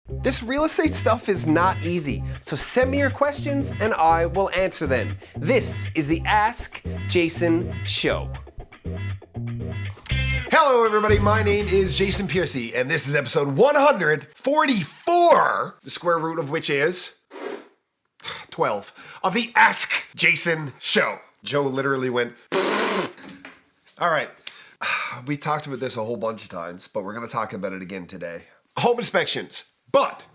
This real estate stuff is not easy, so send me your questions and I will answer them. This is the Ask Jason Show. Hello everybody, my name is Jason Piercy and this is episode 144, the square root of which is 12, of the Ask Jason Show. Joe literally went, all right, we talked about this a whole bunch of times, but we're going to talk about it again today. Home inspections. But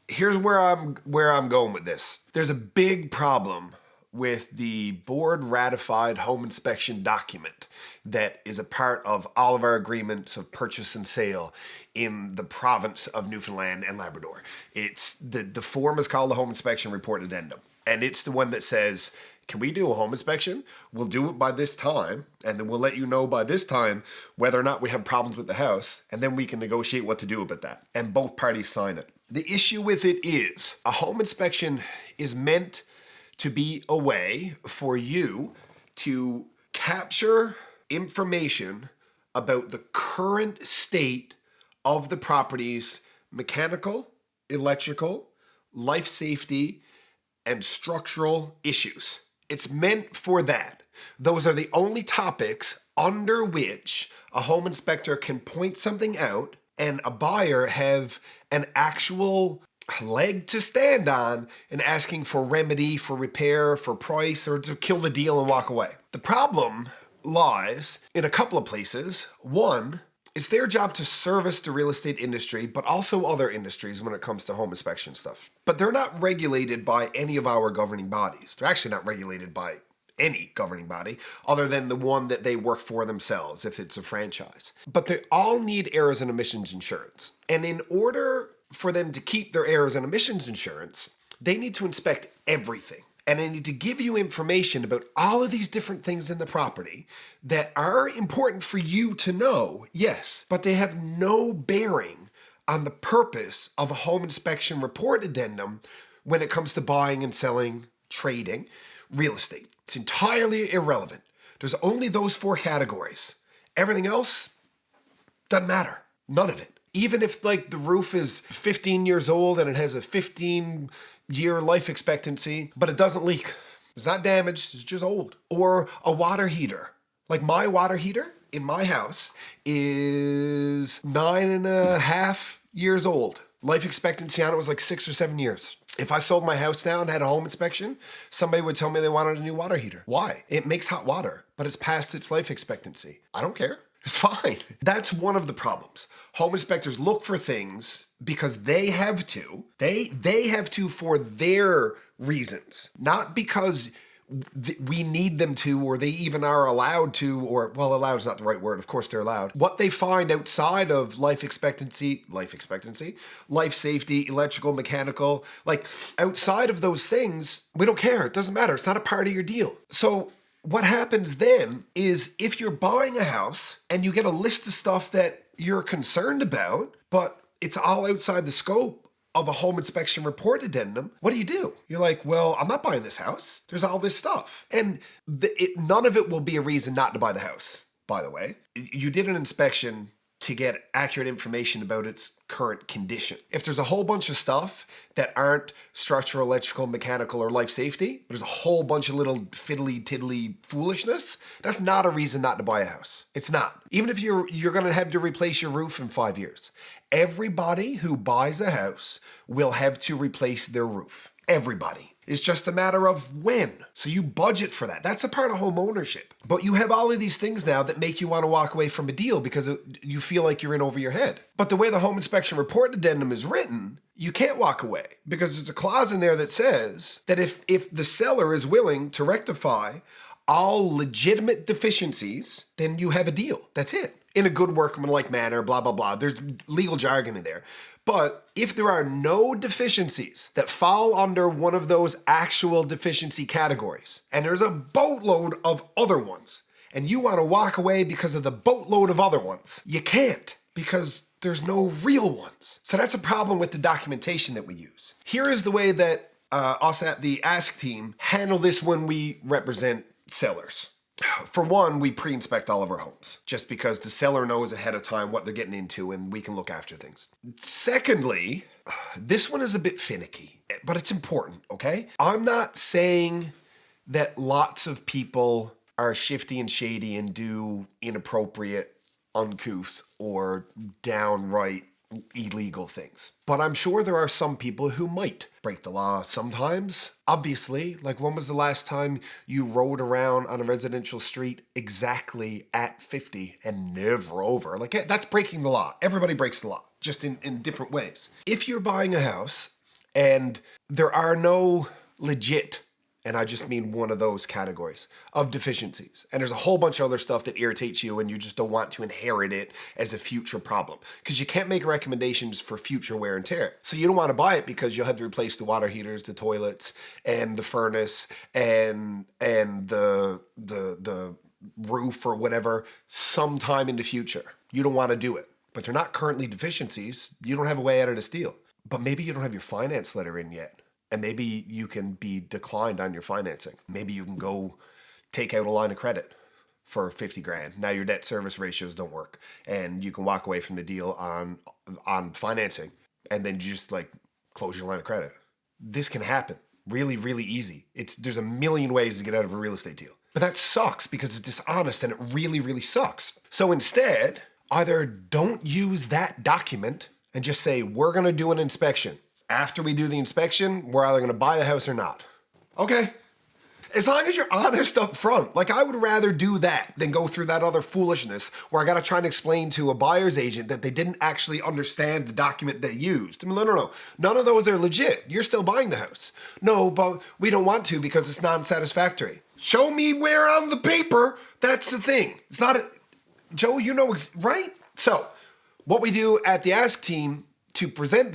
here's where I'm going with this. There's a big problem with the board ratified home inspection document that is a part of all of our agreements of purchase and sale in the province of Newfoundland and Labrador. It's the form is called the Home Inspection Report Addendum. And it's the one that says, can we do a home inspection? We'll do it by this time, and then we'll let you know by this time whether or not we have problems with the house, and then we can negotiate what to do about that. And both parties sign it. The issue with it is a home inspection is meant to be a way for you to capture information about the current state of the property's mechanical, electrical, life safety, and structural issues. It's meant for that. Those are the only topics under which a home inspector can point something out and a buyer have an actual leg to stand on in asking for remedy, for repair, for price, or to kill the deal and walk away. The problem lies in a couple of places. One, it's their job to service the real estate industry, but also other industries when it comes to home inspection stuff. But they're not regulated by any of our governing bodies. They're actually not regulated by any governing body other than the one that they work for themselves if it's a franchise. But they all need errors and omissions insurance. And in order for them to keep their errors and omissions insurance, they need to inspect everything. And I need to give you information about all of these different things in the property that are important for you to know, yes, but they have no bearing on the purpose of a home inspection report addendum when it comes to buying and selling, trading, real estate. It's entirely irrelevant. There's only those 4 categories. Everything else doesn't matter. None of it. Even if like the roof is 15 years old and it has a 15-year life expectancy, but it doesn't leak. It's not damaged, it's just old. Or a water heater. Like my water heater in my house is 9.5 years old. Life expectancy on it was like 6 or 7 years. If I sold my house now and had a home inspection, somebody would tell me they wanted a new water heater. Why? It makes hot water, but it's past its life expectancy. I don't care. It's fine. That's one of the problems. Home inspectors look for things because they have to. They have to for their reasons, not because we need them to, or they even are allowed to, or, well, allowed is not the right word. Of course they're allowed. What they find outside of life expectancy, life safety, electrical, mechanical, like outside of those things, we don't care. It doesn't matter. It's not a part of your deal. So what happens then is if you're buying a house and you get a list of stuff that you're concerned about, but it's all outside the scope of a home inspection report addendum, what do? You're like, well, I'm not buying this house. There's all this stuff. And none of it will be a reason not to buy the house, by the way. You did an inspection to get accurate information about its current condition. If there's a whole bunch of stuff that aren't structural, electrical, mechanical, or life safety, there's a whole bunch of little fiddly tiddly foolishness, that's not a reason not to buy a house. It's not. Even if you're gonna have to replace your roof in 5 years. Everybody who buys a house will have to replace their roof. Everybody. It's just a matter of when. So you budget for that. That's a part of home ownership. But you have all of these things now that make you want to walk away from a deal because you feel like you're in over your head. But the way the home inspection report addendum is written, you can't walk away because there's a clause in there that says that if the seller is willing to rectify all legitimate deficiencies, then you have a deal. That's it. In a good workmanlike manner, blah, blah, blah. There's legal jargon in there. But if there are no deficiencies that fall under one of those actual deficiency categories, and there's a boatload of other ones, and you want to walk away because of the boatload of other ones, you can't because there's no real ones. So that's a problem with the documentation that we use. Here is the way that us at the Ask team handle this when we represent sellers. For one, we pre-inspect all of our homes just because the seller knows ahead of time what they're getting into and we can look after things. Secondly, this one is a bit finicky, but it's important, okay? I'm not saying that lots of people are shifty and shady and do inappropriate, uncouth, or downright illegal things. But I'm sure there are some people who might break the law sometimes. Obviously, like when was the last time you rode around on a residential street exactly at 50 and never over? Like that's breaking the law. Everybody breaks the law, just in different ways. If you're buying a house and there are no legit, and I just mean one of those categories of deficiencies. And there's a whole bunch of other stuff that irritates you and you just don't want to inherit it as a future problem. Because you can't make recommendations for future wear and tear. So you don't want to buy it because you'll have to replace the water heaters, the toilets, and the furnace, and the roof or whatever sometime in the future. You don't want to do it. But they're not currently deficiencies. You don't have a way out of this deal. But maybe you don't have your finance letter in yet. And maybe you can be declined on your financing. Maybe you can go take out a line of credit for 50 grand. Now your debt service ratios don't work and you can walk away from the deal on financing and then just like close your line of credit. This can happen really, really easy. There's a million ways to get out of a real estate deal. But that sucks because it's dishonest and it really, really sucks. So instead, either don't use that document and just say, we're gonna do an inspection. After we do the inspection, we're either gonna buy a house or not. Okay. As long as you're honest up front. Like I would rather do that than go through that other foolishness where I gotta try and explain to a buyer's agent that they didn't actually understand the document they used. No. None of those are legit. You're still buying the house. No, but we don't want to because it's non-satisfactory. Show me where on the paper that's the thing. It's not Joe, you know, right? So what we do at the Ask team to prevent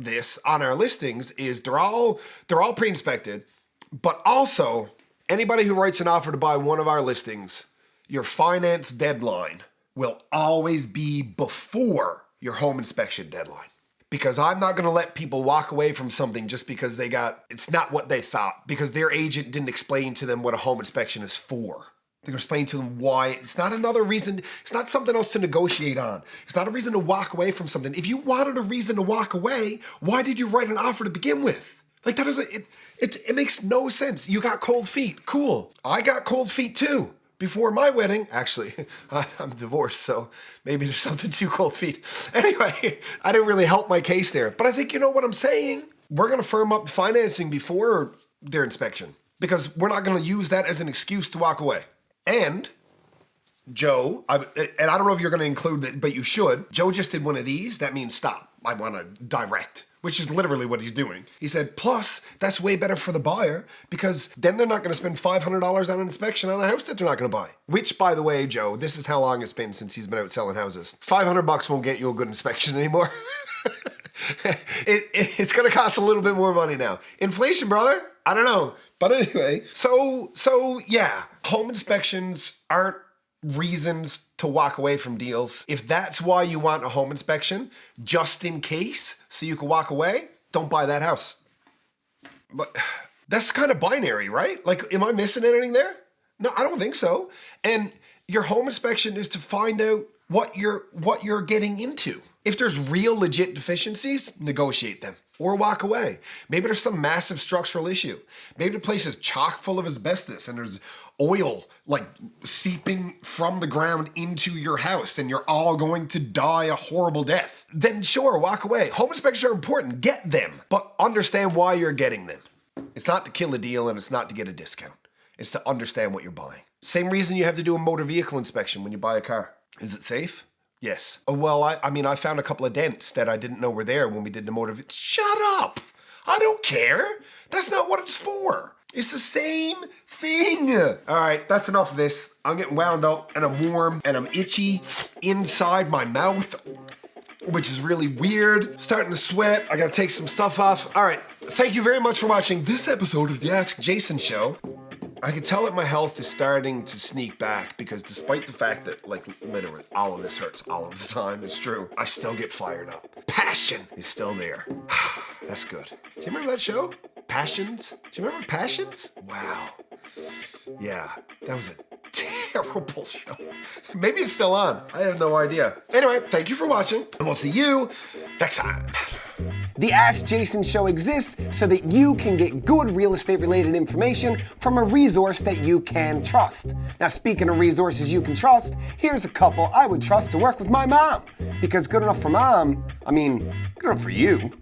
this on our listings is they're all pre-inspected, but also anybody who writes an offer to buy one of our listings, your finance deadline will always be before your home inspection deadline. Because I'm not gonna let people walk away from something just because it's not what they thought, because their agent didn't explain to them what a home inspection is for. They're going to explain to them why. It's not another reason. It's not something else to negotiate on. It's not a reason to walk away from something. If you wanted a reason to walk away, why did you write an offer to begin with? Like that it makes no sense. You got cold feet. Cool. I got cold feet too. Before my wedding, actually, I'm divorced, so maybe there's something to cold feet. Anyway, I didn't really help my case there. But I think you know what I'm saying. We're going to firm up the financing before their inspection because we're not going to use that as an excuse to walk away. And Joe, I don't know if you're going to include it, but you should. Joe just did one of these. That means stop. I want to direct, which is literally what he's doing. He said, plus, that's way better for the buyer because then they're not going to spend $500 on an inspection on a house that they're not going to buy. Which, by the way, Joe, this is how long it's been since he's been out selling houses. $500 won't get you a good inspection anymore. It's going to cost a little bit more money now. Inflation, brother. I don't know. But anyway, so yeah, home inspections aren't reasons to walk away from deals. If that's why you want a home inspection, just in case, so you can walk away, don't buy that house. But that's kind of binary, right? Like, am I missing anything there? No, I don't think so. And your home inspection is to find out what you're getting into. If there's real legit deficiencies, negotiate them or walk away. Maybe there's some massive structural issue. Maybe the place is chock full of asbestos and there's oil like seeping from the ground into your house and you're all going to die a horrible death. Then sure, walk away. Home inspections are important, get them, but understand why you're getting them. It's not to kill a deal and it's not to get a discount. It's to understand what you're buying. Same reason you have to do a motor vehicle inspection when you buy a car. Is it safe? Yes. Oh, well, I found a couple of dents that I didn't know were there when we did the motor. Shut up! I don't care. That's not what it's for. It's the same thing. All right, that's enough of this. I'm getting wound up and I'm warm and I'm itchy inside my mouth, which is really weird. Starting to sweat. I gotta take some stuff off. All right, thank you very much for watching this episode of the Ask Jason Show. I can tell that my health is starting to sneak back because despite the fact that, like, literally all of this hurts all of the time, it's true, I still get fired up. Passion is still there. That's good. Do you remember that show? Passions? Do you remember Passions? Wow. Yeah, that was a terrible show. Maybe it's still on. I have no idea. Anyway, thank you for watching, and we'll see you next time. The Ask Jason Show exists so that you can get good real estate related information from a resource that you can trust. Now, speaking of resources you can trust, here's a couple I would trust to work with my mom. Because good enough for mom, I mean, good enough for you.